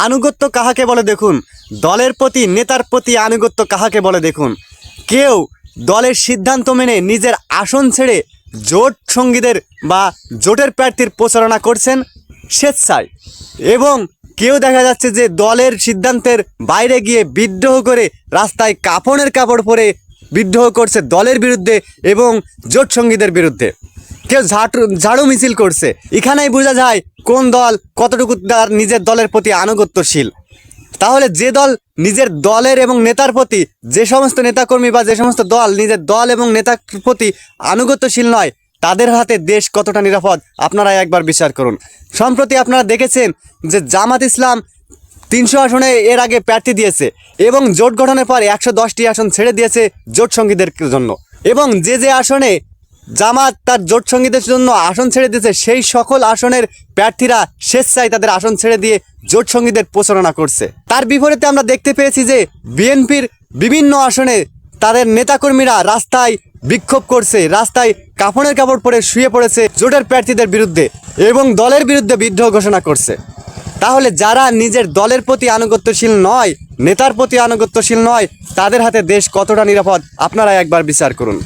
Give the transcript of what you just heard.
আনুগত্য কাহাকে বলে দেখুন, দলের প্রতি নেতার প্রতি আনুগত্য কাহাকে বলে দেখুন। কেউ দলের সিদ্ধান্ত মেনে নিজের আসন ছেড়ে জোট সঙ্গীদের বা জোটের প্রার্থীর প্রচারণা করছেন স্বেচ্ছায়, এবং কেউ দেখা যাচ্ছে যে দলের সিদ্ধান্তের বাইরে গিয়ে বিদ্রোহ করে রাস্তায় কাফনের কাপড় পরে বিদ্রোহ করছে দলের বিরুদ্ধে এবং জোট সঙ্গীদের বিরুদ্ধে। কেউ ঝাড়ু মিছিল করছে। এখানেই বোঝা যায় কোন দল কতটুকু তার নিজের দলের প্রতি আনুগত্যশীল। তাহলে যে দল নিজের দলের এবং নেতার প্রতি, যে সমস্ত নেতাকর্মী বা যে সমস্ত দল নিজের দল এবং নেতার প্রতি আনুগত্যশীল নয়, তাদের হাতে দেশ কতটা নিরাপদ আপনারা একবার বিচার করুন। সম্প্রতি আপনারা দেখেছেন যে জামাত ইসলাম 300 আসনে এর আগে প্রার্থী দিয়েছে এবং জোট গঠনের পর 110টি আসন ছেড়ে দিয়েছে জোট সঙ্গীদের জন্য, এবং যে আসনে জামাত তার জোট সঙ্গীদের জন্য আসন ছেড়ে দিয়েছে সেই সকল আসনের প্রার্থীরা স্বেচ্ছায় তাদের আসন ছেড়ে দিয়ে জোট সঙ্গীদের প্রচারণা করছে। তার বিপরীতে আমরা দেখতে পেয়েছি যে বিএনপির বিভিন্ন আসনে তাদের নেতাকর্মীরা রাস্তায় বিক্ষোভ করছে, রাস্তায় কাফনের কাপড় পরে শুয়ে পড়েছে জোটের প্রার্থীদের বিরুদ্ধে এবং দলের বিরুদ্ধে বিদ্রোহ ঘোষণা করছে। তাহলে যারা নিজের দলের প্রতি আনুগত্যশীল নয়, নেতার প্রতি আনুগত্যশীল নয়, তাদের হাতে দেশ কতটা নিরাপদ আপনারা একবার বিচার করুন।